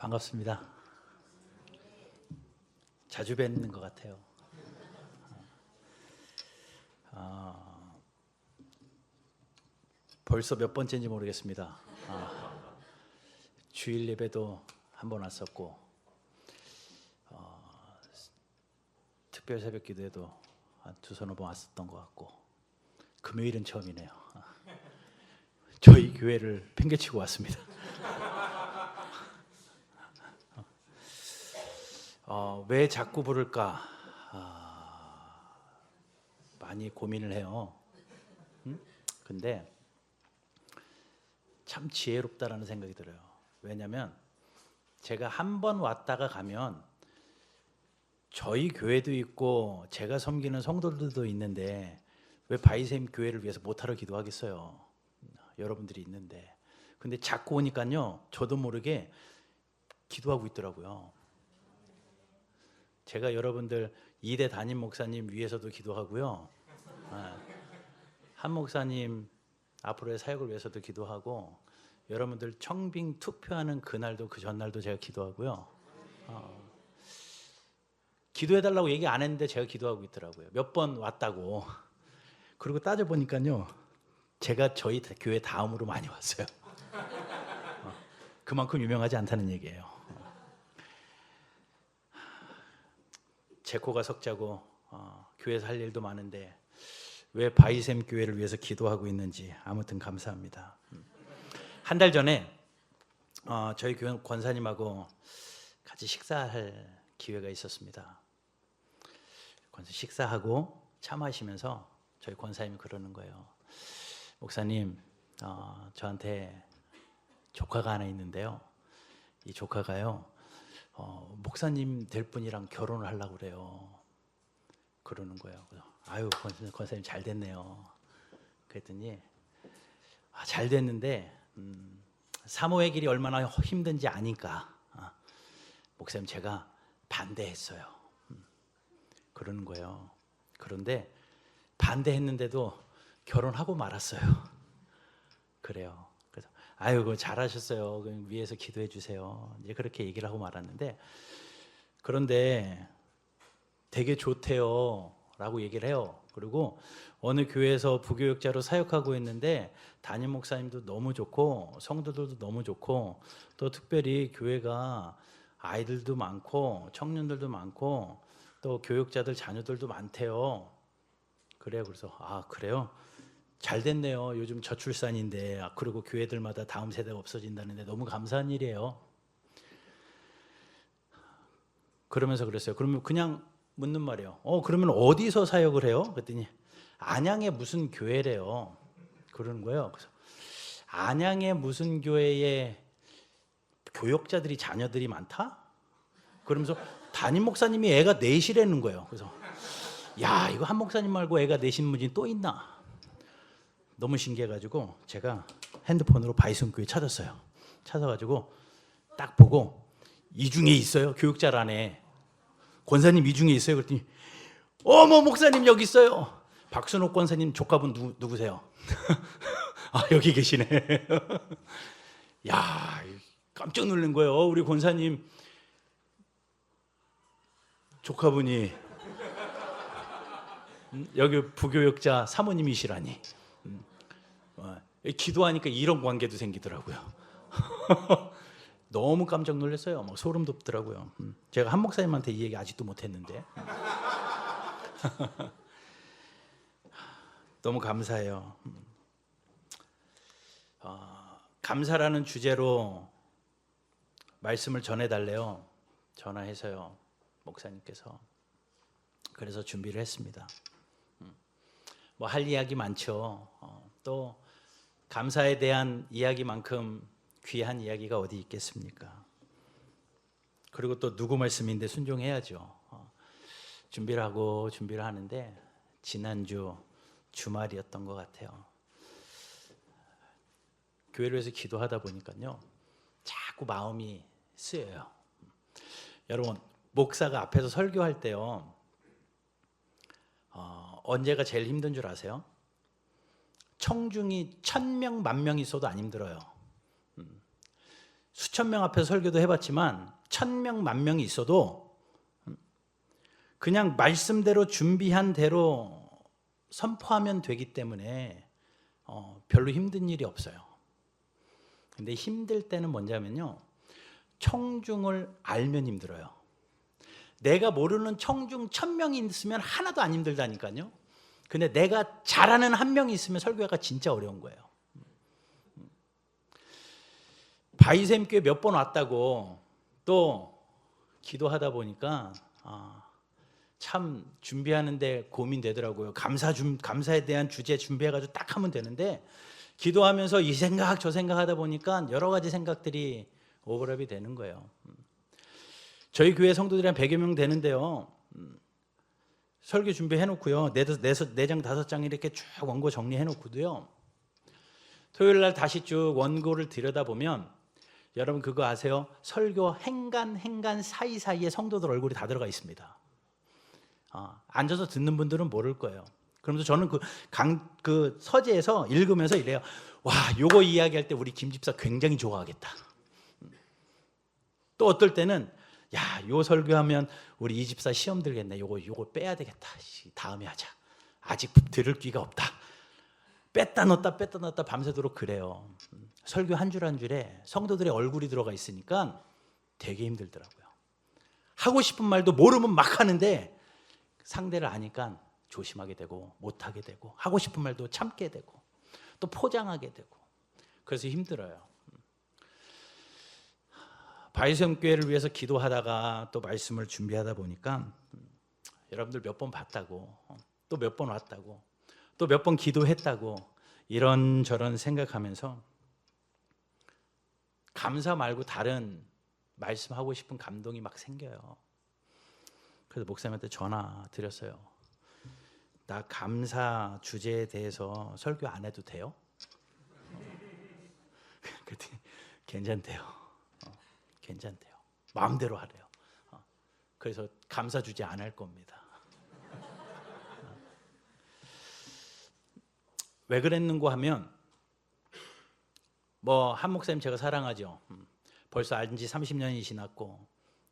반갑습니다. 자주 뵙는 것 같아요. 벌써 몇 번째인지 모르겠습니다. 주일 예배도 한 번 왔었고, 특별 새벽 기도에도 한 두서너 번 왔었던 것 같고, 금요일은 처음이네요. 저희 교회를 팽개치고 왔습니다. 왜 자꾸 부를까? 많이 고민을 해요. 근데 참 지혜롭다라는 생각이 들어요. 왜냐하면 제가 한 번 왔다가 가면 저희 교회도 있고 제가 섬기는 성도들도 있는데 왜 바이샘 교회를 위해서 못하러 기도하겠어요? 여러분들이 있는데. 근데 자꾸 오니까요, 저도 모르게 기도하고 있더라고요. 제가 여러분들 2대 담임 목사님 위해서도 기도하고요, 한 목사님 앞으로의 사역을 위해서도 기도하고, 여러분들 청빙 투표하는 그날도 그 전날도 제가 기도하고요. 기도해달라고 얘기 안 했는데 제가 기도하고 있더라고요. 몇 번 왔다고. 그리고 따져보니까요, 제가 저희 교회 다음으로 많이 왔어요. 그만큼 유명하지 않다는 얘기예요. 제 코가 석자고 교회에서 할 일도 많은데 왜 바이샘 교회를 위해서 기도하고 있는지 아무튼 감사합니다. 한 달 전에 저희 교회 권사님하고 같이 식사할 기회가 있었습니다. 식사하고 차 마시면서 저희 권사님이 그러는 거예요. 목사님, 저한테 조카가 하나 있는데요, 이 조카가요, 목사님 될 분이랑 결혼을 하려고 그래요. 그러는 거예요. 아유, 권사님 잘 됐네요. 그랬더니 잘 됐는데 사모의 길이 얼마나 힘든지 아니까 목사님 제가 반대했어요. 그러는 거예요. 그런데 반대했는데도 결혼하고 말았어요. 그래요. 그래서 아유, 그거 잘하셨어요. 위에서 기도해 주세요. 이제 그렇게 얘기를 하고 말았는데, 그런데 되게 좋대요 라고 얘기를 해요. 그리고 어느 교회에서 부교육자로 사역하고 있는데 담임 목사님도 너무 좋고 성도들도 너무 좋고, 또 특별히 교회가 아이들도 많고 청년들도 많고 또 교육자들 자녀들도 많대요. 그래요. 그래서 그래요? 잘 됐네요. 요즘 저출산인데, 그리고 교회들마다 다음 세대가 없어진다는데 너무 감사한 일이에요. 그러면서 그랬어요. 그러면 그냥 묻는 말이에요. 그러면 어디서 사역을 해요? 그랬더니 안양에 무슨 교회래요. 그러는 거예요. 그래서 안양에 무슨 교회에 교역자들이 자녀들이 많다? 그러면서 담임 목사님이 애가 넷이라는 거예요. 그래서 야, 이거 한 목사님 말고 애가 넷인 분이 또 있나? 너무 신기해가지고 제가 핸드폰으로 바이슨 교회 찾았어요. 찾아가지고 딱 보고 이 중에 있어요. 교육자란에 권사님 이 중에 있어요. 그랬더니 어머, 목사님 여기 있어요. 박순옥 권사님 조카분 누구세요? 여기 계시네. 야, 깜짝 놀란 거예요. 우리 권사님 조카분이 여기 부교역자 사모님이시라니. 기도하니까 이런 관계도 생기더라고요. 너무 깜짝 놀랐어요. 막 소름 돋더라고요. 제가 한 목사님한테 이 얘기 아직도 못했는데. 너무 감사해요. 감사라는 주제로 말씀을 전해달래요. 전화해서요, 목사님께서. 그래서 준비를 했습니다. 뭐 할 이야기 많죠. 또 감사에 대한 이야기만큼 귀한 이야기가 어디 있겠습니까? 그리고 또 누구 말씀인데 순종해야죠. 준비를 하는데 지난주 주말이었던 것 같아요. 교회를 위해서 기도하다 보니까요, 자꾸 마음이 쓰여요. 여러분, 목사가 앞에서 설교할 때요, 언제가 제일 힘든 줄 아세요? 청중이 1000명, 10,000명 있어도 안 힘들어요. 수천 명 앞에서 설교도 해봤지만 1000명, 10,000명이 있어도 그냥 말씀대로 준비한 대로 선포하면 되기 때문에 별로 힘든 일이 없어요. 근데 힘들 때는 뭐냐면요, 청중을 알면 힘들어요. 내가 모르는 청중 1000명이 있으면 하나도 안 힘들다니까요. 근데 내가 잘하는 한 명이 있으면 설교가 진짜 어려운 거예요. 바이샘교회 몇 번 왔다고 또 기도하다 보니까 참 준비하는데 고민되더라고요. 감사에 대한 주제 준비해가지고 딱 하면 되는데 기도하면서 이 생각 저 생각 하다 보니까 여러 가지 생각들이 오버랩이 되는 거예요. 저희 교회 성도들이 한 100여 명 되는데요, 설교 준비해 놓고요, 4장 5장 이렇게 쭉 원고 정리해 놓고도요, 토요일 날 다시 쭉 원고를 들여다보면 여러분 그거 아세요? 설교 행간 사이사이에 성도들 얼굴이 다 들어가 있습니다. 앉아서 듣는 분들은 모를 거예요. 그러면서 저는 그 서재에서 읽으면서 이래요. 와, 요거 이야기할 때 우리 김 집사 굉장히 좋아하겠다. 또 어떨 때는 야, 요 설교하면 우리 이 집사 시험 들겠네. 요거 빼야 되겠다. 다음에 하자. 아직 들을 기가 없다. 뺐다 넣었다 밤새도록 그래요. 설교 한 줄 한 줄에 성도들의 얼굴이 들어가 있으니까 되게 힘들더라고요. 하고 싶은 말도 모르면 막 하는데 상대를 아니까 조심하게 되고 못하게 되고 하고 싶은 말도 참게 되고 또 포장하게 되고 그래서 힘들어요. 바이섬 교회를 위해서 기도하다가 또 말씀을 준비하다 보니까 여러분들 몇 번 봤다고, 또 몇 번 왔다고, 또 몇 번 기도했다고 이런저런 생각하면서 감사 말고 다른 말씀하고 싶은 감동이 막 생겨요. 그래서 목사님한테 전화 드렸어요. 나 감사 주제에 대해서 설교 안 해도 돼요? 그랬더니 괜찮대요. 괜찮대요. 마음대로 하래요. 그래서 감사 주제 안 할 겁니다. 왜 그랬는고 하면 한 목사님 제가 사랑하죠. 벌써 안 지 30년이 지났고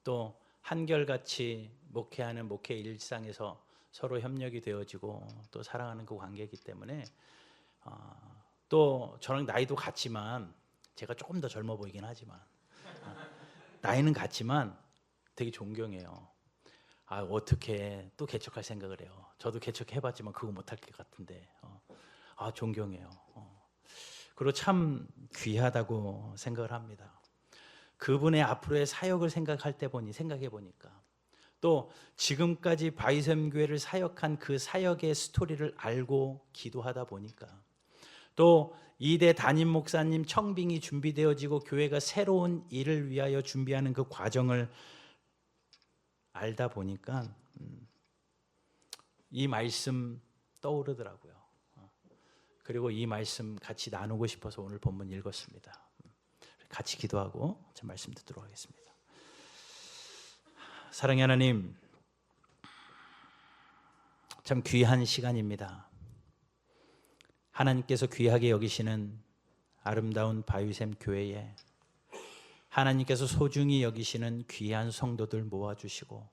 또 한결같이 목회하는 목회 일상에서 서로 협력이 되어지고 또 사랑하는 그 관계이기 때문에 또 저랑 나이도 같지만 제가 조금 더 젊어 보이긴 하지만 나이는 같지만 되게 존경해요. 어떻게 또 개척할 생각을 해요. 저도 개척해봤지만 그거 못할 것 같은데 존경해요. 그리고 참 귀하다고 생각을 합니다. 그분의 앞으로의 사역을 생각해 보니까 또 지금까지 바이섬 교회를 사역한 그 사역의 스토리를 알고 기도하다 보니까 또 2대 담임 목사님 청빙이 준비되어지고 교회가 새로운 일을 위하여 준비하는 그 과정을 알다 보니까 이 말씀 떠오르더라고요. 그리고 이 말씀 같이 나누고 싶어서 오늘 본문 읽었습니다. 같이 기도하고 제 말씀 듣도록 하겠습니다. 사랑의 하나님, 참 귀한 시간입니다. 하나님께서 귀하게 여기시는 아름다운 바위샘 교회에 하나님께서 소중히 여기시는 귀한 성도들 모아주시고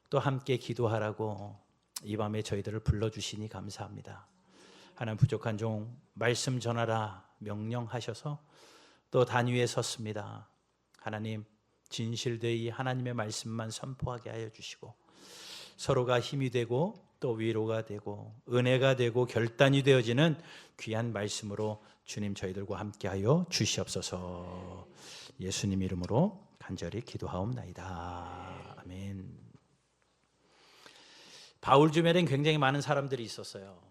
또 함께 기도하라고 이 밤에 저희들을 불러주시니 감사합니다. 하나님, 부족한 종 말씀 전하라 명령하셔서 또 단위에 섰습니다. 하나님, 진실되이 하나님의 말씀만 선포하게 하여 주시고 서로가 힘이 되고 또 위로가 되고 은혜가 되고 결단이 되어지는 귀한 말씀으로 주님 저희들과 함께하여 주시옵소서. 예수님 이름으로 간절히 기도하옵나이다. 아멘. 바울 주변엔 굉장히 많은 사람들이 있었어요.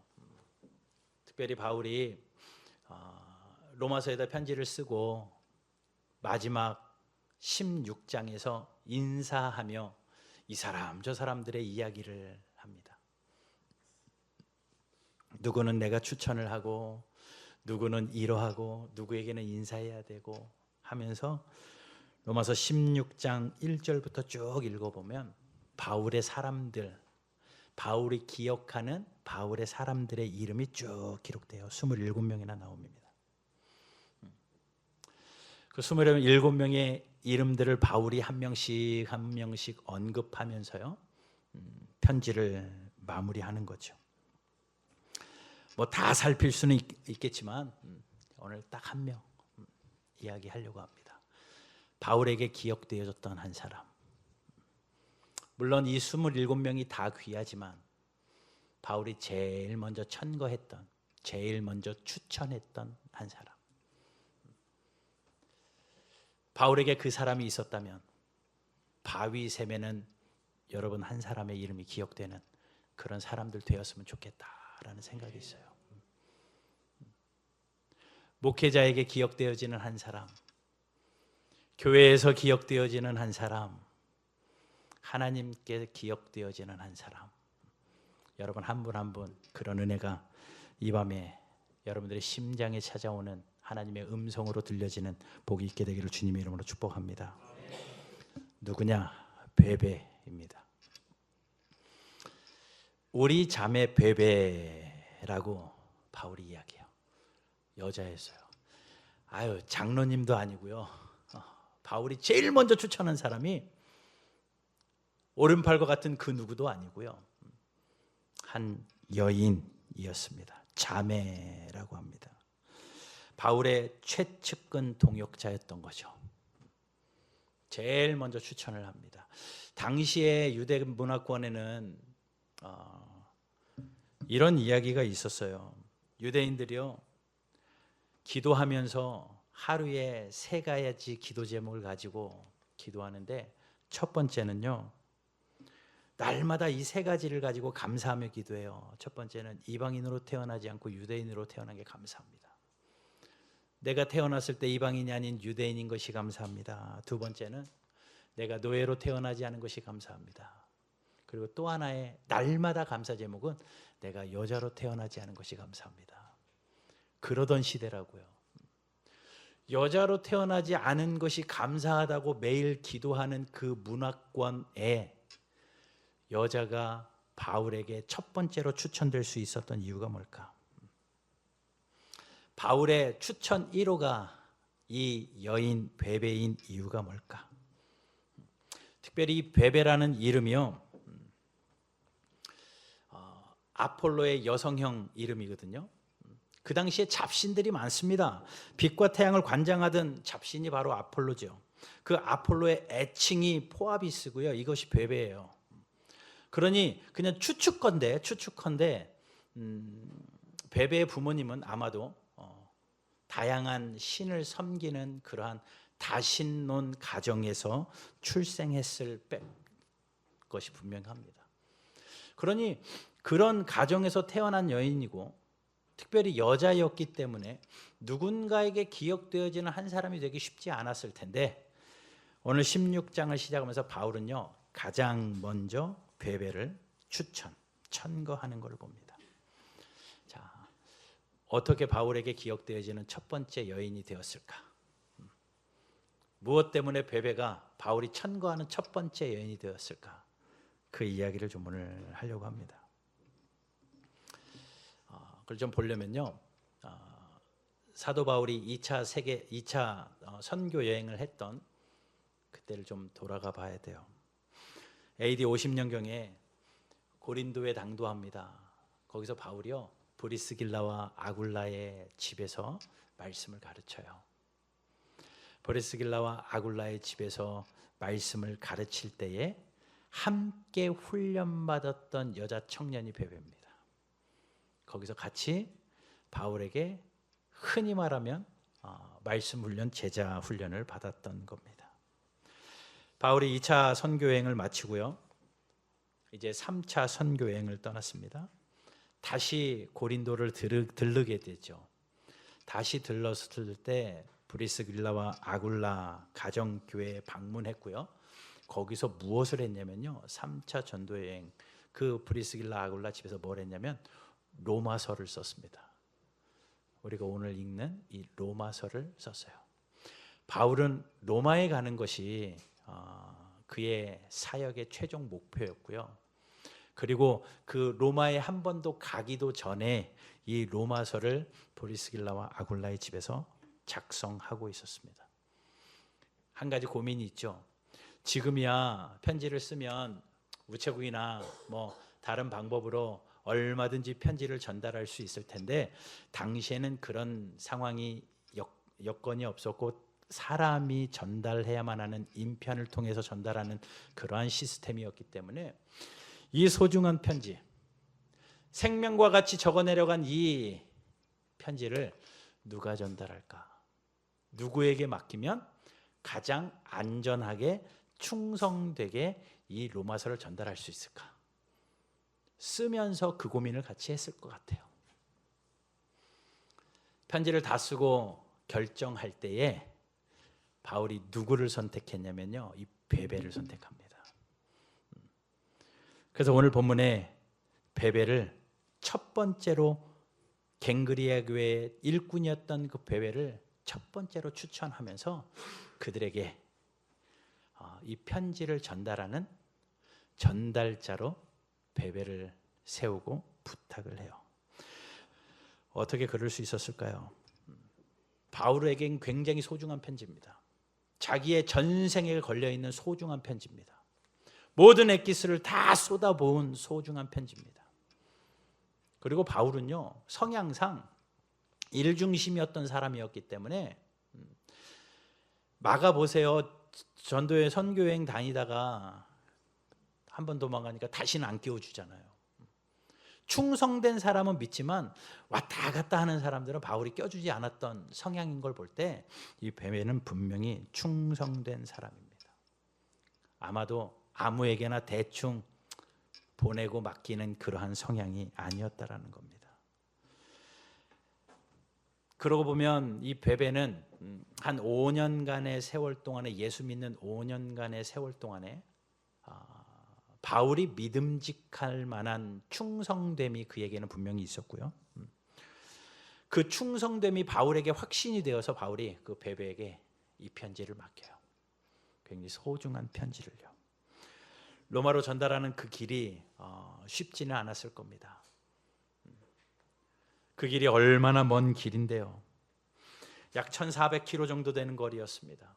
특별히 바울이 로마서에다 편지를 쓰고 마지막 16장에서 인사하며 이 사람 저 사람들의 이야기를 합니다. 누구는 내가 추천을 하고 누구는 이러하고 누구에게는 인사해야 되고 하면서 로마서 16장 1절부터 쭉 읽어보면 바울의 사람들, 바울이 기억하는 바울의 사람들의 이름이 쭉 기록돼요. 27명이나 나옵니다. 그 27명의 이름들을 바울이 한 명씩 한 명씩 언급하면서요, 편지를 마무리하는 거죠. 뭐 다 살필 수는 있겠지만 오늘 딱 한 명 이야기하려고 합니다. 바울에게 기억되어졌던 한 사람. 물론 이 27명이 다 귀하지만 바울이 제일 먼저 천거했던, 제일 먼저 추천했던 한 사람. 바울에게 그 사람이 있었다면 바위샘에는 여러분 한 사람의 이름이 기억되는 그런 사람들 되었으면 좋겠다라는 생각이 있어요. 목회자에게 기억되어지는 한 사람, 교회에서 기억되어지는 한 사람, 하나님께 기억되어지는 한 사람. 여러분 한 분 한 분 그런 은혜가 이 밤에 여러분들의 심장에 찾아오는 하나님의 음성으로 들려지는 복이 있게 되기를 주님의 이름으로 축복합니다. 누구냐? 베베입니다. 우리 자매 베베라고 바울이 이야기해요. 여자였어요. 아유, 장로님도 아니고요. 바울이 제일 먼저 추천한 사람이 오른팔과 같은 그 누구도 아니고요. 한 여인이었습니다. 자매라고 합니다. 바울의 최측근 동역자였던 거죠. 제일 먼저 추천을 합니다. 당시의 유대 문화권에는 이런 이야기가 있었어요. 유대인들이요, 기도하면서 하루에 3가지 기도 제목을 가지고 기도하는데, 첫 번째는요, 날마다 이 3가지를 가지고 감사하며 기도해요. 첫 번째는 이방인으로 태어나지 않고 유대인으로 태어난 게 감사합니다. 내가 태어났을 때 이방인이 아닌 유대인인 것이 감사합니다. 두 번째는 내가 노예로 태어나지 않은 것이 감사합니다. 그리고 또 하나의 날마다 감사 제목은 내가 여자로 태어나지 않은 것이 감사합니다. 그러던 시대라고요. 여자로 태어나지 않은 것이 감사하다고 매일 기도하는 그 문화권에 여자가 바울에게 첫 번째로 추천될 수 있었던 이유가 뭘까? 바울의 추천 1호가 이 여인 베베인 이유가 뭘까? 특별히 이 베베라는 이름이요, 아폴로의 여성형 이름이거든요. 그 당시에 잡신들이 많습니다. 빛과 태양을 관장하던 잡신이 바로 아폴로죠. 그 아폴로의 애칭이 포아비스고요. 이것이 베베예요. 그러니 그냥 추측컨대 베베의 부모님은 아마도 다양한 신을 섬기는 그러한 다신론 가정에서 출생했을 것이 분명합니다. 그러니 그런 가정에서 태어난 여인이고 특별히 여자였기 때문에 누군가에게 기억되어지는 한 사람이 되기 쉽지 않았을 텐데, 오늘 16장을 시작하면서 바울은요, 가장 먼저 베베를 천거하는 걸 봅니다. 자, 어떻게 바울에게 기억되어지는 첫 번째 여인이 되었을까? 무엇 때문에 베베가 바울이 천거하는 첫 번째 여인이 되었을까? 그 이야기를 좀 오늘 하려고 합니다. 그걸 좀 보려면요, 사도 바울이 2차 선교 여행을 했던 그때를 좀 돌아가 봐야 돼요. AD 50년경에 고린도에 당도합니다. 거기서 바울이요, 브리스길라와 아굴라의 집에서 말씀을 가르쳐요. 브리스길라와 아굴라의 집에서 말씀을 가르칠 때에 함께 훈련받았던 여자 청년이 베베입니다. 거기서 같이 바울에게 흔히 말하면 말씀 훈련, 제자 훈련을 받았던 겁니다. 바울이 2차 선교여행을 마치고요, 이제 3차 선교여행을 떠났습니다. 다시 고린도를 들르게 되죠. 다시 들렀을 때 브리스길라와 아굴라 가정교회에 방문했고요. 거기서 무엇을 했냐면요, 3차 전도여행, 그 브리스길라 아굴라 집에서 뭘 했냐면 로마서를 썼습니다. 우리가 오늘 읽는 이 로마서를 썼어요. 바울은 로마에 가는 것이 그의 사역의 최종 목표였고요. 그리고 그 로마에 한 번도 가기도 전에 이 로마서를 브리스길라와 아굴라의 집에서 작성하고 있었습니다. 한 가지 고민이 있죠. 지금이야 편지를 쓰면 우체국이나 뭐 다른 방법으로 얼마든지 편지를 전달할 수 있을 텐데 당시에는 그런 상황이 여건이 없었고 사람이 전달해야만 하는 인편을 통해서 전달하는 그러한 시스템이었기 때문에 이 소중한 편지, 생명과 같이 적어내려간 이 편지를 누가 전달할까? 누구에게 맡기면 가장 안전하게 충성되게 이 로마서를 전달할 수 있을까? 쓰면서 그 고민을 같이 했을 것 같아요. 편지를 다 쓰고 결정할 때에 바울이 누구를 선택했냐면요, 이 베베를 선택합니다. 그래서 오늘 본문에 베베를 첫 번째로 갱그리아 교회의 일꾼이었던 그 베베를 첫 번째로 추천하면서 그들에게 이 편지를 전달하는 전달자로 베베를 세우고 부탁을 해요. 어떻게 그럴 수 있었을까요? 바울에겐 굉장히 소중한 편지입니다. 자기의 전생에 걸려있는 소중한 편지입니다. 모든 엑기스를 다 쏟아부은 소중한 편지입니다. 그리고 바울은요, 성향상 일중심이었던 사람이었기 때문에 마가 보세요. 전도회 선교여행 다니다가 한 번 도망가니까 다시는 안 끼워주잖아요. 충성된 사람은 믿지만 왔다 갔다 하는 사람들은 바울이 껴주지 않았던 성향인 걸 볼 때 이 베베는 분명히 충성된 사람입니다. 아마도 아무에게나 대충 보내고 맡기는 그러한 성향이 아니었다라는 겁니다. 그러고 보면 이 베베는 한 5년간의 세월 동안에, 예수 믿는 5년간의 세월 동안에 바울이 믿음직할 만한 충성됨이 그에게는 분명히 있었고요. 그 충성됨이 바울에게 확신이 되어서 바울이 그 베베에게 이 편지를 맡겨요. 굉장히 소중한 편지를요. 로마로 전달하는 그 길이 쉽지는 않았을 겁니다. 그 길이 얼마나 먼 길인데요. 약 1400km 정도 되는 거리였습니다.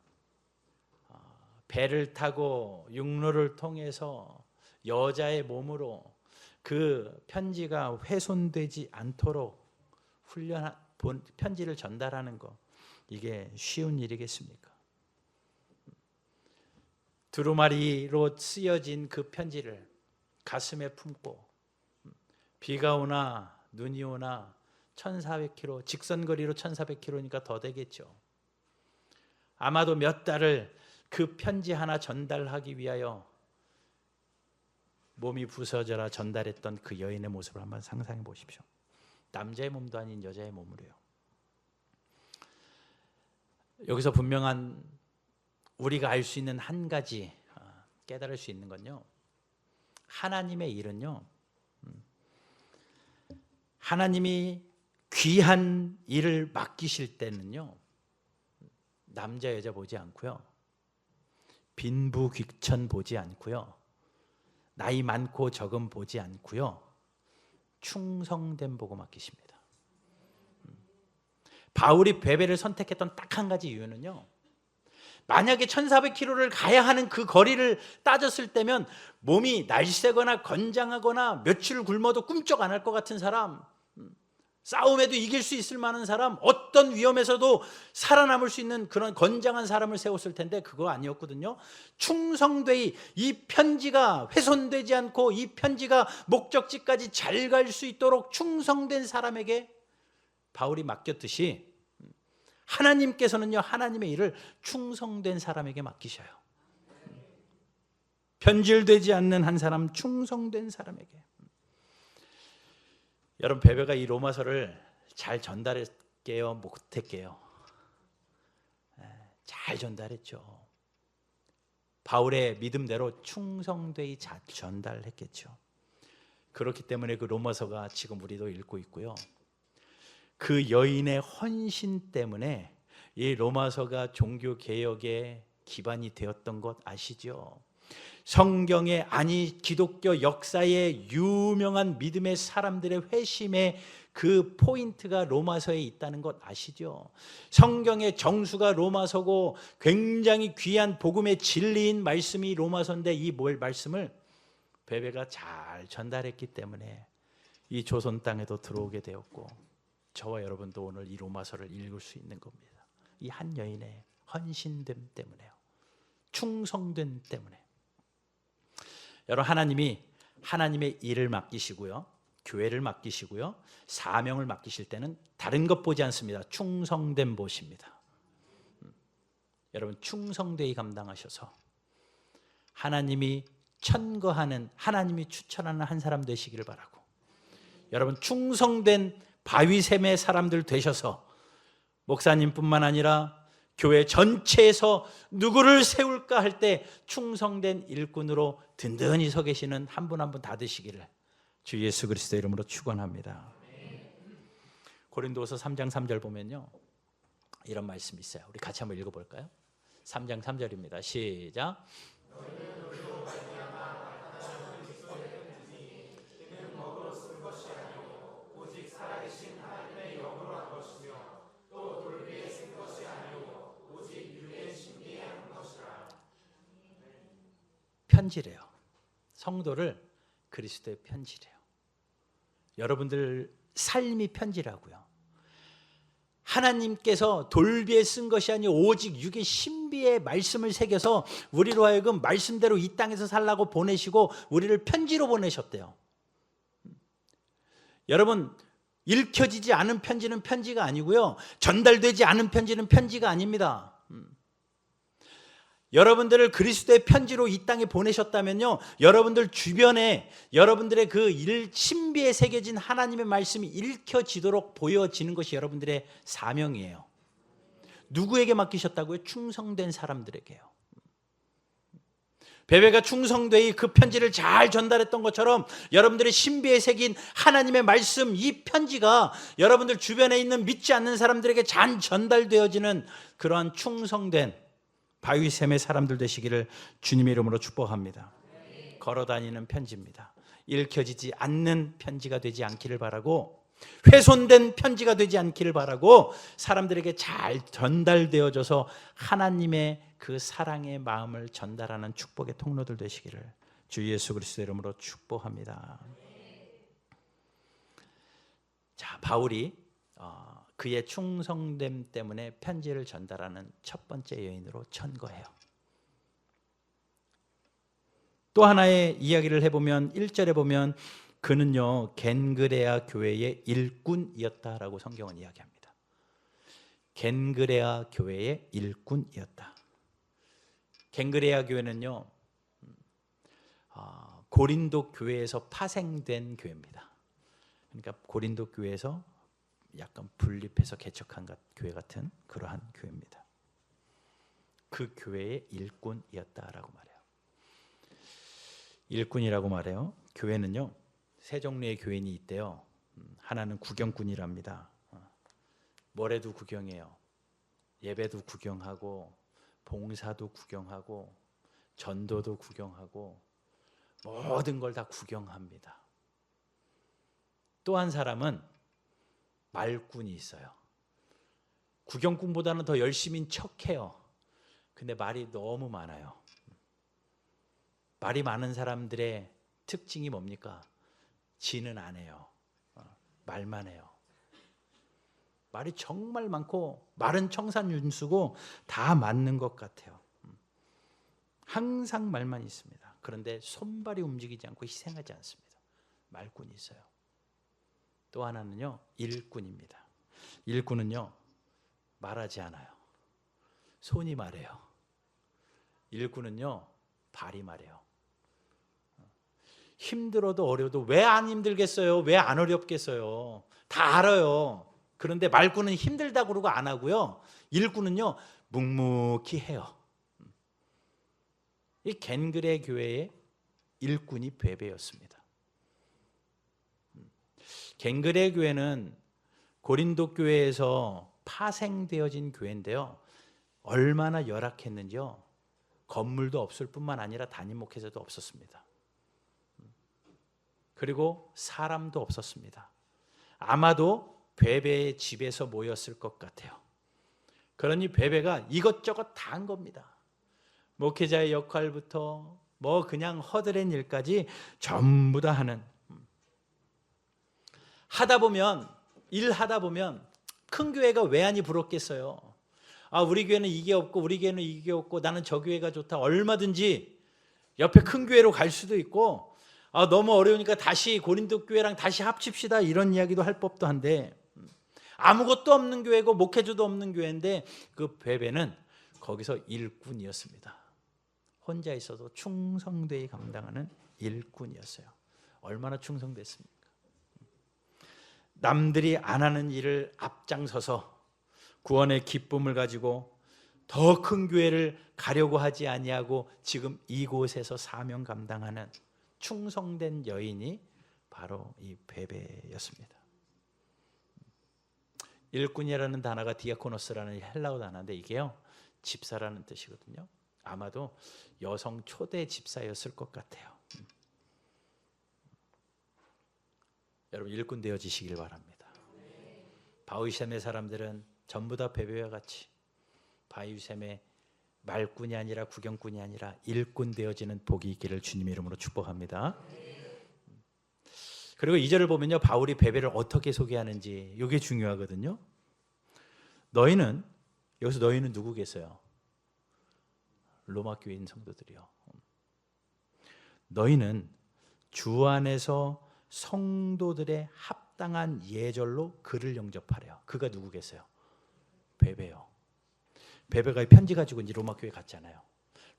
배를 타고 육로를 통해서 여자의 몸으로 그 편지가 훼손되지 않도록 편지를 전달하는 거, 이게 쉬운 일이겠습니까? 두루마리로 쓰여진 그 편지를 가슴에 품고 비가 오나 눈이 오나 1400km, 직선거리로 1400km니까 더 되겠죠. 아마도 몇 달을 그 편지 하나 전달하기 위하여 몸이 부서져라 전달했던 그 여인의 모습을 한번 상상해 보십시오. 남자의 몸도 아닌 여자의 몸으로요. 여기서 분명한 우리가 알 수 있는 한 가지, 깨달을 수 있는 건요, 하나님의 일은요, 하나님이 귀한 일을 맡기실 때는요, 남자 여자 보지 않고요, 빈부귀천 보지 않고요, 나이 많고 적음 보지 않고요, 충성됨 보고 맡기십니다. 바울이 베베를 선택했던 딱 한 가지 이유는요, 만약에 1400km를 가야 하는 그 거리를 따졌을 때면 몸이 날쌔거나 건장하거나 며칠 굶어도 꿈쩍 안 할 것 같은 사람, 싸움에도 이길 수 있을 만한 사람, 어떤 위험에서도 살아남을 수 있는 그런 건장한 사람을 세웠을 텐데 그거 아니었거든요. 충성되이 이 편지가 훼손되지 않고 이 편지가 목적지까지 잘 갈 수 있도록 충성된 사람에게 바울이 맡겼듯이 하나님께서는요, 하나님의 일을 충성된 사람에게 맡기셔요. 변질되지 않는 한 사람, 충성된 사람에게. 여러분, 베베가 이 로마서를 잘 전달했게요, 못했게요? 잘 전달했죠. 바울의 믿음대로 충성되이 잘 전달했겠죠. 그렇기 때문에 그 로마서가 지금 우리도 읽고 있고요, 그 여인의 헌신 때문에 이 로마서가 종교 개혁의 기반이 되었던 것 아시죠? 성경에, 아니 기독교 역사의 유명한 믿음의 사람들의 회심의 그 포인트가 로마서에 있다는 것 아시죠? 성경의 정수가 로마서고 굉장히 귀한 복음의 진리인 말씀이 로마서인데, 이 말씀을 베베가 잘 전달했기 때문에 이 조선 땅에도 들어오게 되었고, 저와 여러분도 오늘 이 로마서를 읽을 수 있는 겁니다. 이 한 여인의 헌신됨 때문에요. 충성됨 때문에. 여러분, 하나님이 하나님의 일을 맡기시고요, 교회를 맡기시고요, 사명을 맡기실 때는 다른 것 보지 않습니다. 충성됨 보십니다. 여러분, 충성되이 감당하셔서 하나님이 천거하는, 하나님이 추천하는 한 사람 되시기를 바라고, 여러분 충성된 바위샘의 사람들 되셔서 목사님뿐만 아니라 교회 전체에서 누구를 세울까 할 때 충성된 일꾼으로 든든히 서 계시는 한 분 한 분 다 되시기를 주 예수 그리스도 이름으로 축원합니다. 고린도서 3장 3절 보면요, 이런 말씀이 있어요. 우리 같이 한번 읽어볼까요? 3장 3절입니다. 시작. 편지래요. 성도를 그리스도의 편지래요. 여러분들 삶이 편지라고요. 하나님께서 돌비에 쓴 것이 아니요 오직 육의 신비의 말씀을 새겨서 우리로 하여금 말씀대로 이 땅에서 살라고 보내시고 우리를 편지로 보내셨대요. 여러분, 읽혀지지 않은 편지는 편지가 아니고요, 전달되지 않은 편지는 편지가 아닙니다. 여러분들을 그리스도의 편지로 이 땅에 보내셨다면요, 여러분들 주변에 여러분들의 그 신비에 새겨진 하나님의 말씀이 읽혀지도록 보여지는 것이 여러분들의 사명이에요. 누구에게 맡기셨다고요? 충성된 사람들에게요. 베베가 충성되이 그 편지를 잘 전달했던 것처럼 여러분들의 신비에 새긴 하나님의 말씀, 이 편지가 여러분들 주변에 있는 믿지 않는 사람들에게 잘 전달되어지는 그러한 충성된 바위샘의 사람들 되시기를 주님의 이름으로 축복합니다. 걸어다니는 편지입니다. 읽혀지지 않는 편지가 되지 않기를 바라고, 훼손된 편지가 되지 않기를 바라고, 사람들에게 잘 전달되어져서 하나님의 그 사랑의 마음을 전달하는 축복의 통로들 되시기를 주 예수 그리스도 이름으로 축복합니다. 자, 바울이 그의 충성됨 때문에 편지를 전달하는 첫 번째 여인으로 천거해요. 또 하나의 이야기를 해보면 1절에 보면 그는요 겐그레아 교회의 일꾼이었다라고 성경은 이야기합니다. 겐그레아 교회의 일꾼이었다. 겐그레아 교회는요 고린도 교회에서 파생된 교회입니다. 그러니까 고린도 교회에서 약간 분립해서 개척한 교회 같은 그러한 교회입니다. 그 교회의 일꾼이었다라고 말해요. 일꾼이라고 말해요. 교회는요 세 종류의 교인이 있대요. 하나는 구경꾼이랍니다. 뭐래도 구경해요. 예배도 구경하고 봉사도 구경하고 전도도 구경하고 모든 걸 다 구경합니다. 또 한 사람은 말꾼이 있어요. 구경꾼보다는 더 열심인 척해요. 근데 말이 너무 많아요. 말이 많은 사람들의 특징이 뭡니까? 지는 안 해요. 말만 해요. 말이 정말 많고 말은 청산윤수고 다 맞는 것 같아요. 항상 말만 있습니다. 그런데 손발이 움직이지 않고 희생하지 않습니다. 말꾼이 있어요. 또 하나는요 일꾼입니다. 일꾼은요 말하지 않아요. 손이 말해요. 일꾼은요 발이 말해요. 힘들어도 어려도 왜 안 힘들겠어요? 왜 안 어렵겠어요? 다 알아요. 그런데 말꾼은 힘들다고 그러고 안 하고요, 일꾼은요 묵묵히 해요. 이 겐그레 교회의 일꾼이 베베였습니다. 겐그레 교회는 고린도 교회에서 파생되어진 교회인데요, 얼마나 열악했는지요. 건물도 없을 뿐만 아니라 담임 목회자도 없었습니다. 그리고 사람도 없었습니다. 아마도 베베의 집에서 모였을 것 같아요. 그러니 베베가 이것저것 다 한 겁니다. 목회자의 역할부터 뭐 그냥 허드렛 일까지 전부 다 하는. 일하다 보면 큰 교회가 왜 아니 부럽겠어요. 아, 우리 교회는 이게 없고 우리 교회는 이게 없고 나는 저 교회가 좋다. 얼마든지 옆에 큰 교회로 갈 수도 있고, 아, 너무 어려우니까 다시 고린도 교회랑 다시 합칩시다, 이런 이야기도 할 법도 한데, 아무것도 없는 교회고 목회자도 없는 교회인데 그 베베는 거기서 일꾼이었습니다. 혼자 있어도 충성되이 감당하는 일꾼이었어요. 얼마나 충성됐습니까? 남들이 안 하는 일을 앞장서서 구원의 기쁨을 가지고 더 큰 교회를 가려고 하지 아니하고 지금 이곳에서 사명 감당하는 충성된 여인이 바로 이 베베였습니다. 일꾼이라는 단어가 디아코노스라는 헬라어 단어인데 이게요, 집사라는 뜻이거든요. 아마도 여성 초대 집사였을 것 같아요. 여러분, 일꾼 되어지시길 바랍니다. 바위샘의 사람들은 전부 다 베베와 같이 바위샘의 말꾼이 아니라 구경꾼이 아니라 일꾼 되어지는 복이 있기를 주님의 이름으로 축복합니다. 그리고 2절을 보면요, 바울이 베베를 어떻게 소개하는지 이게 중요하거든요. 너희는, 여기서 너희는 누구겠어요? 로마 교인 성도들이요. 너희는 주 안에서 성도들의 합당한 예절로 그를 영접하래요. 그가 누구겠어요? 베베요. 베베가 편지 가지고 이제 로마 교회 갔잖아요.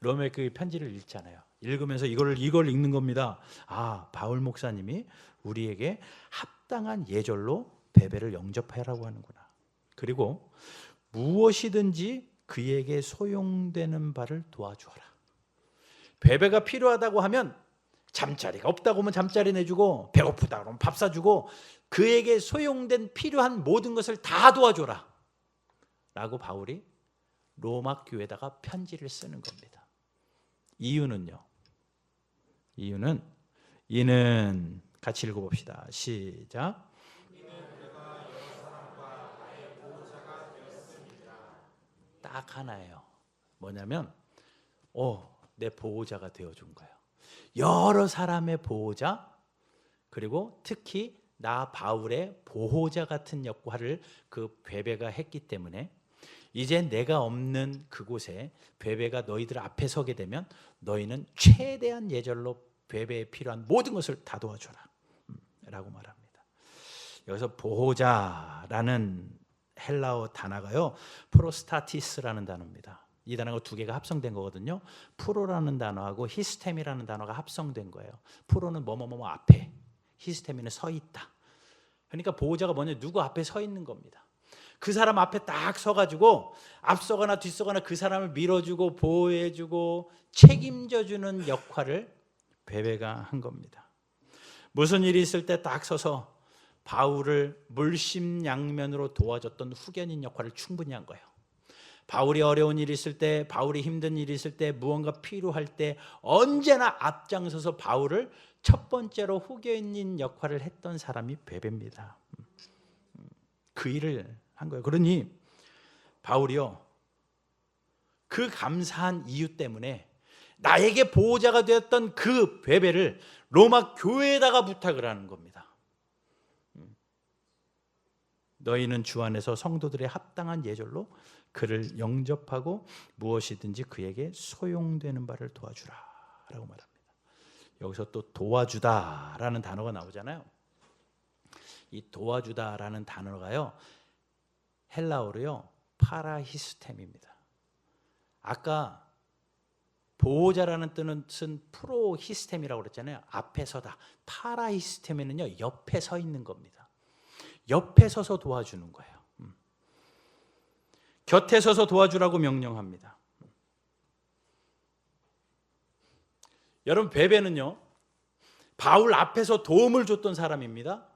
로마 교회 편지를 읽잖아요. 읽으면서 이걸 읽는 겁니다. 아, 바울 목사님이 우리에게 합당한 예절로 베베를 영접하라고 하는구나. 그리고 무엇이든지 그에게 소용되는 바를 도와주어라. 베베가 필요하다고 하면, 잠자리가 없다고 하면 잠자리 내주고, 배고프다 그러면 밥 사주고, 그에게 소용된 필요한 모든 것을 다 도와줘라 라고 바울이 로마 교회에다가 편지를 쓰는 겁니다. 이유는요, 이는 같이 읽어봅시다. 시작. 딱 하나예요. 뭐냐면 내 보호자가 되어준 거예요. 여러 사람의 보호자, 그리고 특히 나 바울의 보호자 같은 역할을 그 베베가 했기 때문에 이제 내가 없는 그곳에 베베가 너희들 앞에 서게 되면 너희는 최대한 예절로 베베에 필요한 모든 것을 다 도와줘라 라고 말합니다. 여기서 보호자라는 헬라어 단어가요, 프로스타티스라는 단어입니다. 이 단어가 두 개가 합성된 거거든요. 프로라는 단어하고 히스템이라는 단어가 합성된 거예요. 프로는 뭐뭐뭐 앞에, 히스템이는 서 있다. 그러니까 보호자가 뭐냐, 누구 앞에 서 있는 겁니다. 그 사람 앞에 딱 서가지고 앞서거나 뒤서거나 그 사람을 밀어주고 보호해주고 책임져주는 역할을 베베가 한 겁니다. 무슨 일이 있을 때 딱 서서 바울을 물심양면으로 도와줬던 후견인 역할을 충분히 한 거예요. 바울이 어려운 일이 있을 때, 바울이 힘든 일이 있을 때, 무언가 필요할 때 언제나 앞장서서 바울을 첫 번째로 후견인 역할을 했던 사람이 베베입니다. 그 일을 한 거예요. 그러니 바울이요, 그 감사한 이유 때문에 나에게 보호자가 되었던 그 베베를 로마 교회에다가 부탁을 하는 겁니다. 너희는 주 안에서 성도들의 합당한 예절로 그를 영접하고 무엇이든지 그에게 소용되는 바를 도와주라 라고 말합니다. 여기서 또 도와주다라는 단어가 나오잖아요. 이 도와주다라는 단어가요, 헬라어로요 파라히스템입니다. 아까 보호자라는 뜻은 프로히스템이라고 그랬잖아요. 앞에 서다. 파라히스템에는요 옆에 서 있는 겁니다. 옆에 서서 도와주는 거예요. 곁에 서서 도와주라고 명령합니다. 여러분, 베베는요 바울 앞에서 도움을 줬던 사람입니다.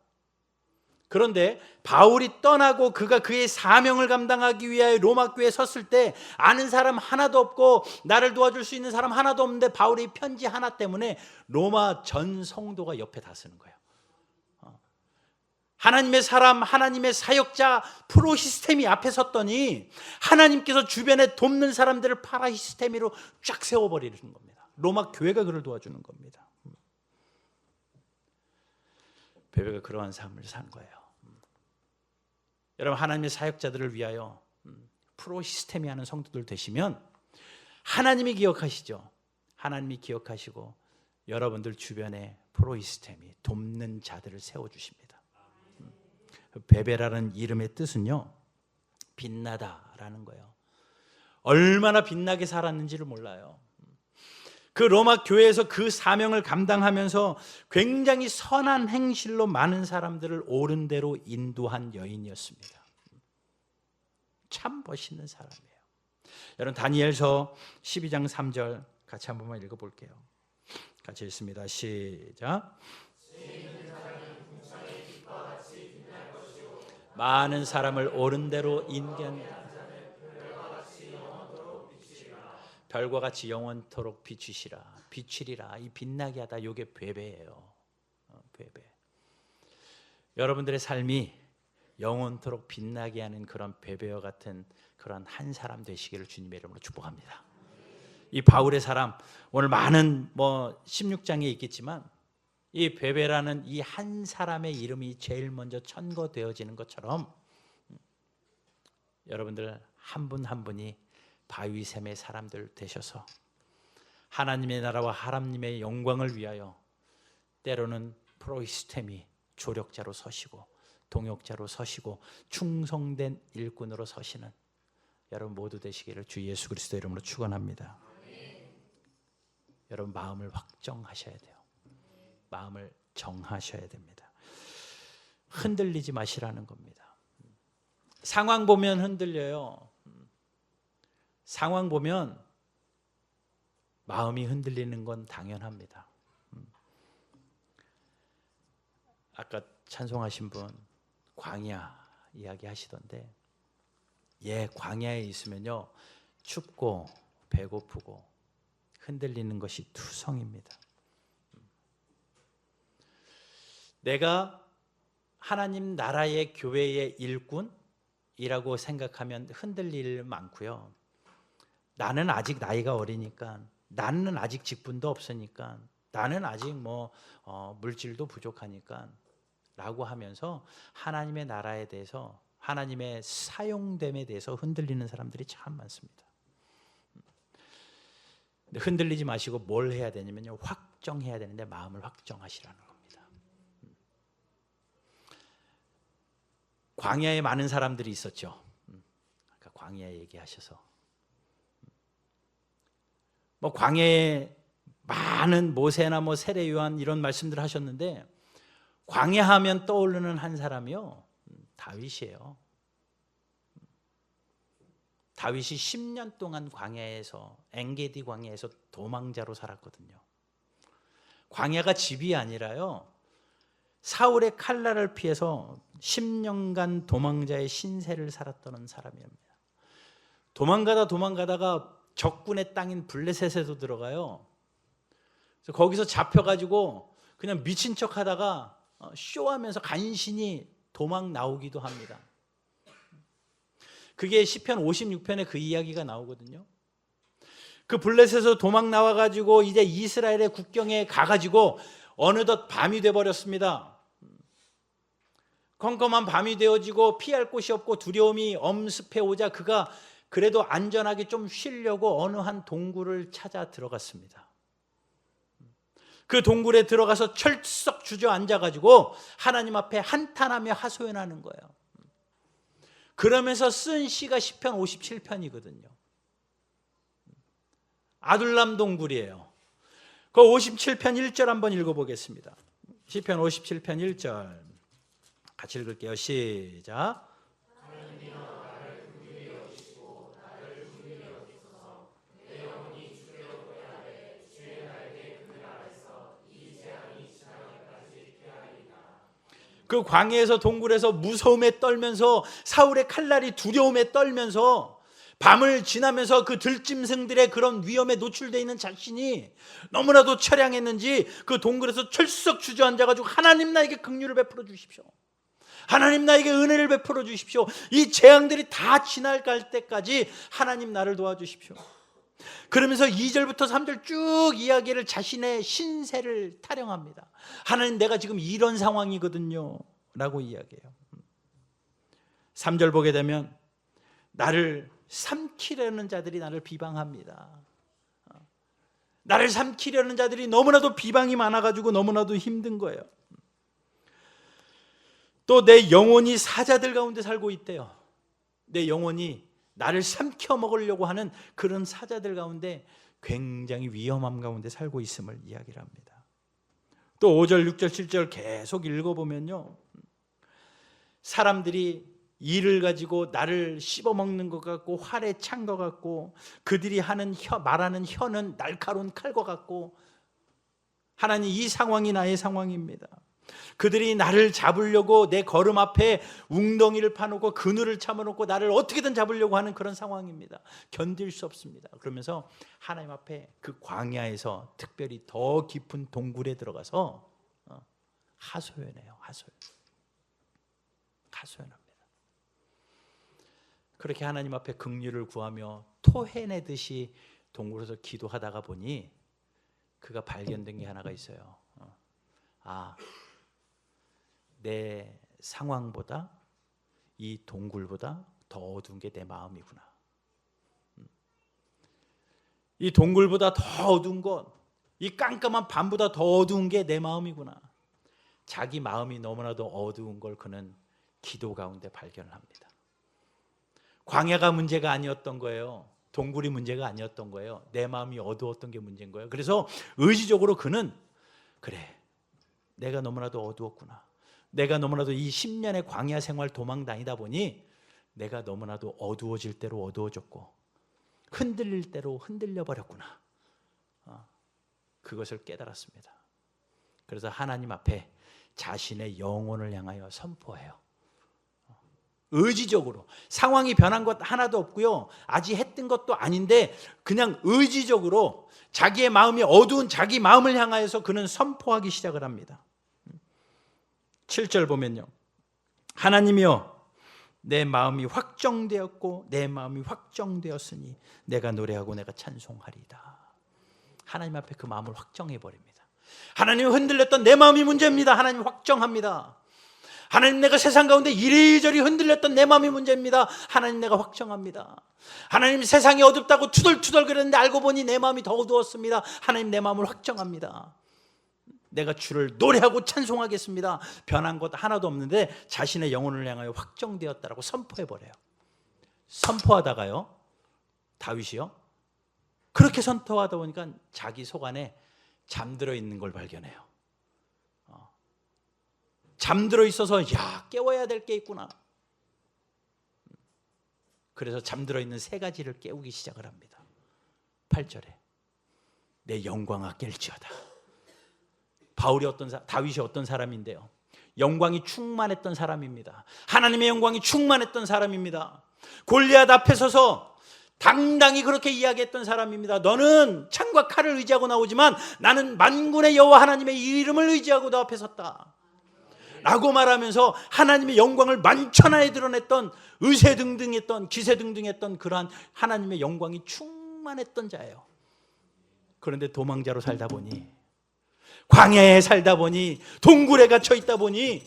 그런데 바울이 떠나고 그가 그의 사명을 감당하기 위하여 로마 교회에 섰을 때 아는 사람 하나도 없고 나를 도와줄 수 있는 사람 하나도 없는데 바울의 편지 하나 때문에 로마 전 성도가 옆에 다 쓰는 거예요. 하나님의 사람, 하나님의 사역자 프로시스템이 앞에 섰더니 하나님께서 주변에 돕는 사람들을 파라시스테미로 쫙 세워버리는 겁니다. 로마 교회가 그를 도와주는 겁니다. 베베가 그러한 삶을 산 거예요. 여러분, 하나님의 사역자들을 위하여 프로시스템이 하는 성도들 되시면 하나님이 기억하시죠. 하나님이 기억하시고 여러분들 주변에 프로시스템이 돕는 자들을 세워주십니다. 베베라는 이름의 뜻은요, 빛나다라는 거예요. 얼마나 빛나게 살았는지를 몰라요. 그 로마 교회에서 그 사명을 감당하면서 굉장히 선한 행실로 많은 사람들을 옳은 대로 인도한 여인이었습니다. 참 멋있는 사람이에요. 여러분, 다니엘서 12장 3절 같이 한 번만 읽어볼게요. 같이 읽습니다. 시작. 많은 사람을 옳은 대로 인견 별과 같이 영원토록 비추시라. 비추리라. 이 빛나게 하다. 이게 베베예요. 베베. 여러분들의 삶이 영원토록 빛나게 하는 그런 베베와 같은 그런 한 사람 되시기를 주님의 이름으로 축복합니다. 이 바울의 사람, 오늘 많은 16장에 있겠지만 이 베베라는 이 한 사람의 이름이 제일 먼저 천거되어지는 것처럼 여러분들 한 분 한 분이 바위샘의 사람들 되셔서 하나님의 나라와 하나님의 영광을 위하여 때로는 프로시스템이 조력자로 서시고 동역자로 서시고 충성된 일꾼으로 서시는 여러분 모두 되시기를 주 예수 그리스도 이름으로 축원합니다. 여러분 마음을 확정하셔야 돼요. 마음을 정하셔야 됩니다. 흔들리지 마시라는 겁니다. 상황 보면 흔들려요. 상황 보면 마음이 흔들리는 건 당연합니다. 아까 찬송하신 분 광야 이야기 하시던데, 광야에 있으면요 춥고 배고프고 흔들리는 것이 투성입니다. 내가 하나님 나라의 교회의 일꾼이라고 생각하면 흔들릴 일 많고요. 나는 아직 나이가 어리니까, 나는 아직 직분도 없으니까, 나는 아직 물질도 부족하니까 라고 하면서 하나님의 나라에 대해서, 하나님의 사용됨에 대해서 흔들리는 사람들이 참 많습니다. 근데 흔들리지 마시고 뭘 해야 되냐면요, 확정해야 되는데 마음을 확정하시라는 겁니다. 광야에 많은 사람들이 있었죠. 아까 광야 얘기하셔서 광야에 많은 모세나 세례 요한 이런 말씀들 하셨는데, 광야하면 떠오르는 한 사람이요 다윗이에요. 다윗이 10년 동안 광야에서, 엔게디 광야에서 도망자로 살았거든요. 광야가 집이 아니라요, 사울의 칼날을 피해서 10년간 도망자의 신세를 살았던 사람입니다. 도망가다가 적군의 땅인 블레셋에도 들어가요. 그래서 거기서 잡혀가지고 그냥 미친 척하다가 쇼하면서 간신히 도망 나오기도 합니다. 그게 시편 56편에 그 이야기가 나오거든요. 그 블레셋에서 도망 나와가지고 이제 이스라엘의 국경에 가가지고 어느덧 밤이 돼버렸습니다. 컴컴한 밤이 되어지고 피할 곳이 없고 두려움이 엄습해 오자 그가 그래도 안전하게 좀 쉬려고 어느 한 동굴을 찾아 들어갔습니다. 그 동굴에 들어가서 철썩 주저앉아가지고 하나님 앞에 한탄하며 하소연하는 거예요. 그러면서 쓴 시가 시편 57편이거든요. 아둘람 동굴이에요. 그 57편 1절 한번 읽어보겠습니다. 시편 57편 1절 같이 읽을게요. 시작. 그 광야에서 동굴에서 무서움에 떨면서 사울의 칼날이 두려움에 떨면서 밤을 지나면서 그 들짐승들의 그런 위험에 노출되어 있는 자신이 너무나도 처량했는지 그 동굴에서 철썩 주저앉아가지고 하나님 나에게 긍휼을 베풀어 주십시오. 하나님 나에게 은혜를 베풀어 주십시오. 이 재앙들이 다 지나갈 때까지 하나님 나를 도와주십시오. 그러면서 2절부터 3절 쭉 이야기를 자신의 신세를 타령합니다. 하나님 내가 지금 이런 상황이거든요 라고 이야기해요. 3절 보게 되면 나를 삼키려는 자들이 나를 비방합니다. 나를 삼키려는 자들이 너무나도 비방이 많아가지고 너무나도 힘든 거예요. 또 내 영혼이 사자들 가운데 살고 있대요. 내 영혼이 나를 삼켜 먹으려고 하는 그런 사자들 가운데 굉장히 위험함 가운데 살고 있음을 이야기를 합니다. 또 5절, 6절, 7절 계속 읽어보면요, 사람들이 이를 가지고 나를 씹어먹는 것 같고 활에 찬 것 같고 그들이 말하는 혀는 날카로운 칼과 같고, 하나님 이 상황이 나의 상황입니다. 그들이 나를 잡으려고 내 걸음 앞에 웅덩이를 파놓고 그늘을 참아놓고 나를 어떻게든 잡으려고 하는 그런 상황입니다. 견딜 수 없습니다. 그러면서 하나님 앞에 그 광야에서 특별히 더 깊은 동굴에 들어가서 하소연해요. 하소연합니다. 그렇게 하나님 앞에 긍휼을 구하며 토해내듯이 동굴에서 기도하다가 보니 그가 발견된 게 하나가 있어요. 내 상황보다 이 동굴보다 더 어두운 게 내 마음이구나. 이 동굴보다 더 어두운 것, 이 깜깜한 밤보다 더 어두운 게 내 마음이구나. 자기 마음이 너무나도 어두운 걸 그는 기도 가운데 발견을 합니다. 광야가 문제가 아니었던 거예요. 동굴이 문제가 아니었던 거예요. 내 마음이 어두웠던 게 문제인 거예요. 그래서 의지적으로 그는, 그래, 내가 너무나도 어두웠구나. 내가 너무나도 이 10년의 광야 생활 도망 다니다 보니 내가 너무나도 어두워질 대로 어두워졌고 흔들릴 대로 흔들려 버렸구나. 그것을 깨달았습니다. 그래서 하나님 앞에 자신의 영혼을 향하여 선포해요. 의지적으로. 상황이 변한 것 하나도 없고요, 아직 했던 것도 아닌데 그냥 의지적으로 자기의 마음이 어두운 자기 마음을 향하여서 그는 선포하기 시작을 합니다. 7절 보면요, 하나님이여 내 마음이 확정되었고 내 마음이 확정되었으니 내가 노래하고 내가 찬송하리이다. 하나님 앞에 그 마음을 확정해 버립니다. 하나님 흔들렸던 내 마음이 문제입니다. 하나님 확정합니다. 하나님 내가 세상 가운데 이리저리 흔들렸던 내 마음이 문제입니다. 하나님 내가 확정합니다. 하나님 세상이 어둡다고 투덜투덜 그랬는데 알고 보니 내 마음이 더 어두웠습니다. 하나님 내 마음을 확정합니다. 내가 주를 노래하고 찬송하겠습니다. 변한 것 하나도 없는데 자신의 영혼을 향하여 확정되었다라고 선포해버려요. 선포하다가요, 다윗이요, 그렇게 선포하다 보니까 자기 속 안에 잠들어 있는 걸 발견해요. 잠들어 있어서 깨워야 될 게 있구나. 그래서 잠들어 있는 세 가지를 깨우기 시작을 합니다. 8절에 내 영광아 깰지어다. 다윗이 어떤 사람인데요, 영광이 충만했던 사람입니다. 하나님의 영광이 충만했던 사람입니다. 골리앗 앞에 서서 당당히 그렇게 이야기했던 사람입니다. 너는 창과 칼을 의지하고 나오지만 나는 만군의 여호와 하나님의 이름을 의지하고 너 앞에 섰다 라고 말하면서 하나님의 영광을 만천하에 드러냈던, 의세등등했던, 기세등등했던 그러한 하나님의 영광이 충만했던 자예요. 그런데 도망자로 살다 보니, 광야에 살다 보니, 동굴에 갇혀 있다 보니,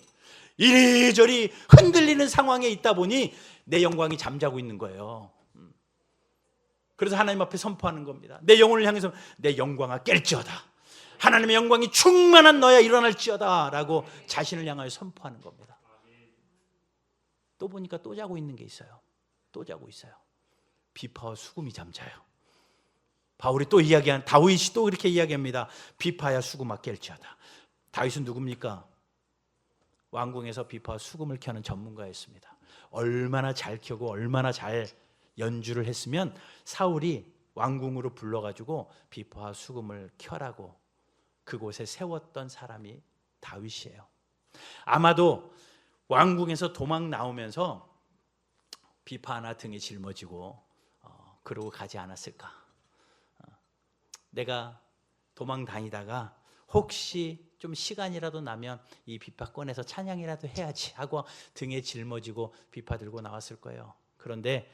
이리저리 흔들리는 상황에 있다 보니 내 영광이 잠자고 있는 거예요. 그래서 하나님 앞에 선포하는 겁니다. 내 영혼을 향해서 내 영광아 깰지어다. 하나님의 영광이 충만한 너야 일어날지어다 라고 자신을 향하여 선포하는 겁니다. 또 보니까 또 자고 있는 게 있어요. 또 자고 있어요. 비파와 수금이 잠자요. 다윗이 또 이렇게 이야기합니다. 비파야 수금아 깰지어다. 다윗은 누굽니까? 왕궁에서 비파와 수금을 켜는 전문가였습니다. 얼마나 잘 켜고 얼마나 잘 연주를 했으면 사울이 왕궁으로 불러가지고 비파와 수금을 켜라고 그곳에 세웠던 사람이 다윗이에요. 아마도 왕궁에서 도망 나오면서 비파 하나 등에 짊어지고 그러고 가지 않았을까. 내가 도망 다니다가 혹시 좀 시간이라도 나면 이 비파 꺼내서 찬양이라도 해야지 하고 등에 짊어지고 비파 들고 나왔을 거예요. 그런데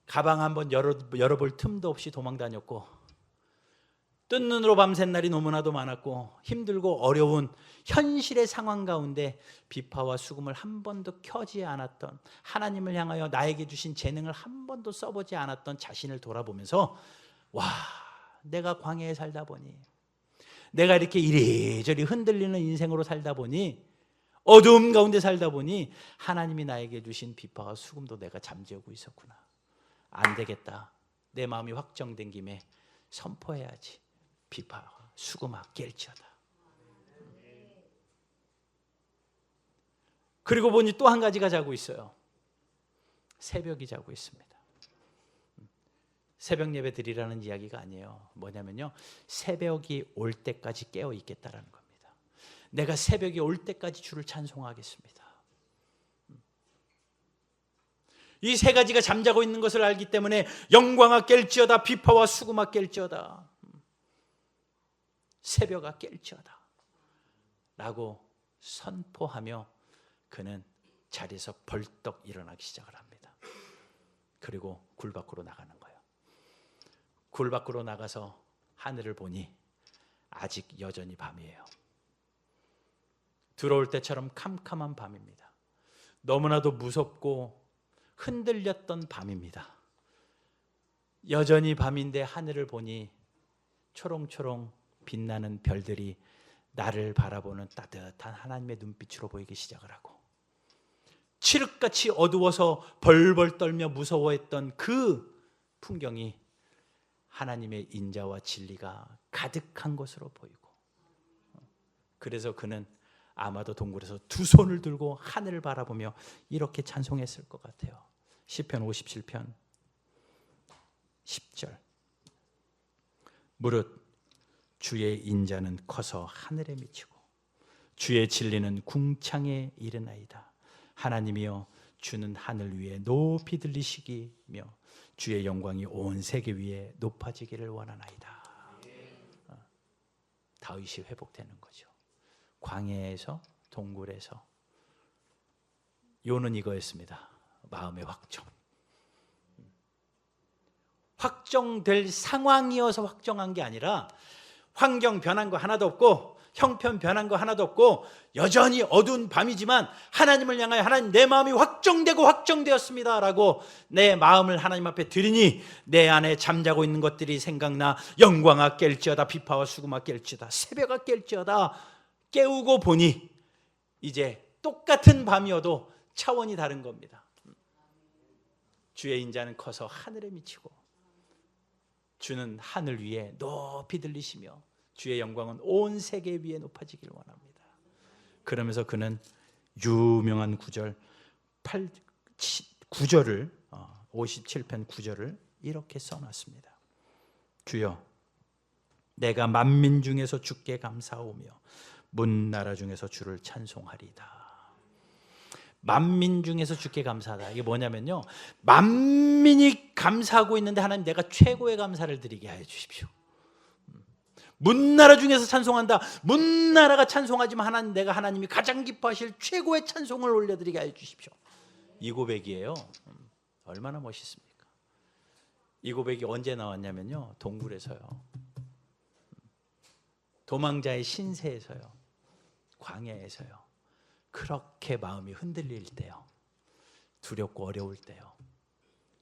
가방 한번 열어볼 틈도 없이 도망 다녔고, 뜬 눈으로 밤샌 날이 너무나도 많았고 힘들고 어려운 현실의 상황 가운데 비파와 수금을 한 번도 켜지 않았던, 하나님을 향하여 나에게 주신 재능을 한 번도 써보지 않았던 자신을 돌아보면서, 와, 내가 광야에 살다 보니, 내가 이렇게 이리저리 흔들리는 인생으로 살다 보니, 어두움 가운데 살다 보니 하나님이 나에게 주신 비파와 수금도 내가 잠재우고 있었구나. 안 되겠다. 내 마음이 확정된 김에 선포해야지. 비파와 수금아 깰지어다. 그리고 보니 또 한 가지가 자고 있어요. 새벽이 자고 있습니다. 새벽 예배 드리라는 이야기가 아니에요. 뭐냐면요, 새벽이 올 때까지 깨어 있겠다라는 겁니다. 내가 새벽이 올 때까지 주를 찬송하겠습니다. 이 세 가지가 잠자고 있는 것을 알기 때문에 영광아 깰지어다, 비파와 수금아 깰지어다, 새벽아 깰지어다 라고 선포하며 그는 자리에서 벌떡 일어나기 시작을 합니다. 그리고 굴 밖으로 나가는 거예요. 굴 밖으로 나가서 하늘을 보니 아직 여전히 밤이에요. 들어올 때처럼 캄캄한 밤입니다. 너무나도 무섭고 흔들렸던 밤입니다. 여전히 밤인데 하늘을 보니 초롱초롱 빛나는 별들이 나를 바라보는 따뜻한 하나님의 눈빛으로 보이기 시작을 하고, 칠흑같이 어두워서 벌벌 떨며 무서워했던 그 풍경이 하나님의 인자와 진리가 가득한 것으로 보이고, 그래서 그는 아마도 동굴에서 두 손을 들고 하늘을 바라보며 이렇게 찬송했을 것 같아요. 시편 57편 10절. 무릇 주의 인자는 커서 하늘에 미치고 주의 진리는 궁창에 이르나이다. 하나님이여, 주는 하늘 위에 높이 들리시기며 주의 영광이 온 세계 위에 높아지기를 원하나이다. 다윗이 회복되는 거죠. 광야에서, 동굴에서. 요는 이거였습니다. 마음의 확정. 확정될 상황이어서 확정한 게 아니라, 환경 변한 거 하나도 없고 형편 변한 거 하나도 없고 여전히 어두운 밤이지만 하나님을 향하여, 하나님 내 마음이 확정되고 확정되었습니다 라고 내 마음을 하나님 앞에 드리니 내 안에 잠자고 있는 것들이 생각나 영광아 깰지어다, 비파와 수금아 깰지어다, 새벽아 깰지어다 깨우고 보니 이제 똑같은 밤이어도 차원이 다른 겁니다. 주의 인자는 커서 하늘에 미치고 주는 하늘 위에 높이 들리시며 주의 영광은 온 세계 위에 높아지기를 원합니다. 그러면서 그는 유명한 구절 9절을 57편 9절을 이렇게 써놨습니다. 주여, 내가 만민 중에서 주께 감사하오며 문 나라 중에서 주를 찬송하리이다. 만민 중에서 주께 감사하다. 이게 뭐냐면요, 만민이 감사하고 있는데 하나님 내가 최고의 감사를 드리게 하여 주십시오. 문나라 중에서 찬송한다. 문나라가 찬송하지만 하나님, 내가 하나님이 가장 기뻐하실 최고의 찬송을 올려드리게 하여 주십시오. 이 고백이에요. 얼마나 멋있습니까? 이 고백이 언제 나왔냐면요, 동굴에서요, 도망자의 신세에서요, 광야에서요. 그렇게 마음이 흔들릴 때요, 두렵고 어려울 때요,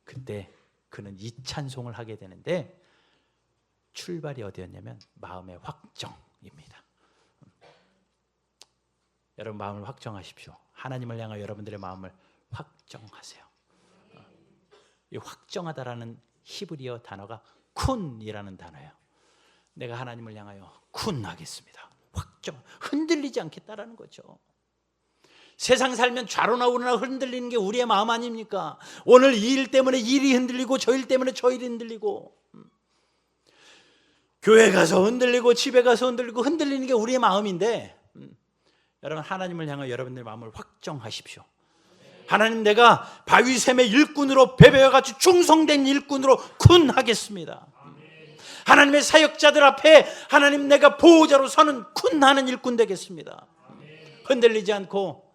그때 그는 이 찬송을 하게 되는데 출발이 어디였냐면 마음의 확정입니다. 여러분 마음을 확정하십시오. 하나님을 향하여 여러분들의 마음을 확정하세요. 이 확정하다라는 히브리어 단어가 쿤이라는 단어예요. 내가 하나님을 향하여 쿤하겠습니다. 확정, 흔들리지 않겠다라는 거죠. 세상 살면 좌로나 우로나 흔들리는 게 우리의 마음 아닙니까? 오늘 이 일 때문에 일이 흔들리고 저 일 때문에 저 일이 흔들리고, 교회 가서 흔들리고 집에 가서 흔들리고, 흔들리는 게 우리의 마음인데 여러분, 하나님을 향한 여러분들의 마음을 확정하십시오. 하나님, 내가 바위샘의 일꾼으로 베베와같이 충성된 일꾼으로 쿤하겠습니다. 하나님의 사역자들 앞에 하나님, 내가 보호자로 서는 쿤하는 일꾼 되겠습니다. 흔들리지 않고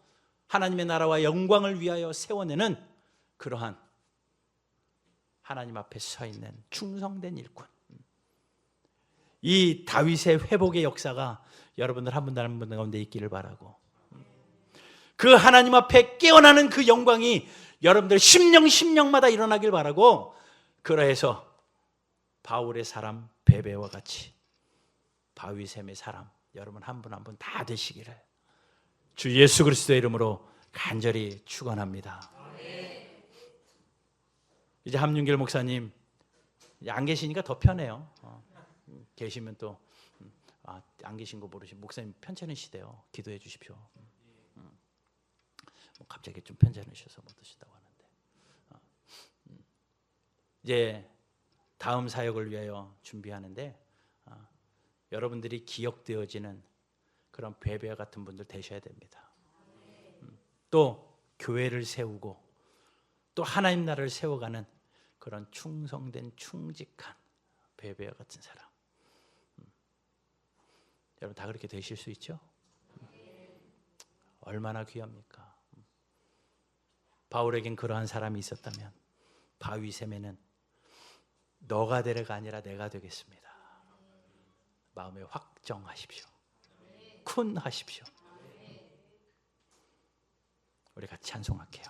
하나님의 나라와 영광을 위하여 세워내는 그러한 하나님 앞에 서 있는 충성된 일꾼. 이 다윗의 회복의 역사가 여러분들 한 분들 한 분들 가운데 있기를 바라고, 그 하나님 앞에 깨어나는 그 영광이 여러분들 심령마다 일어나길 바라고, 그러해서 바울의 사람 베베와 같이 바위샘의 사람 여러분 한 분 한 분 다 되시기를 주 예수 그리스도의 이름으로 간절히 축원합니다. 이제 함윤길 목사님 안 계시니까 더 편해요. 계시면 또 안 계신 거 모르시면 목사님 편찮으시대요. 기도해 주십시오. 갑자기 좀 편찮으셔서 못 드신다고 하는데, 이제 다음 사역을 위하여 준비하는데, 여러분들이 기억되어지는 그런 베베와 같은 분들 되셔야 됩니다. 또 교회를 세우고 또 하나님 나라를 세워가는 그런 충성된 충직한 베베와 같은 사람, 여러분 다 그렇게 되실 수 있죠? 얼마나 귀합니까? 바울에겐 그러한 사람이 있었다면 바위샘에는 너가 되래가 아니라 내가 되겠습니다. 마음에 확정하십시오. 쿤 하십시오. 우리 같이 찬송할게요.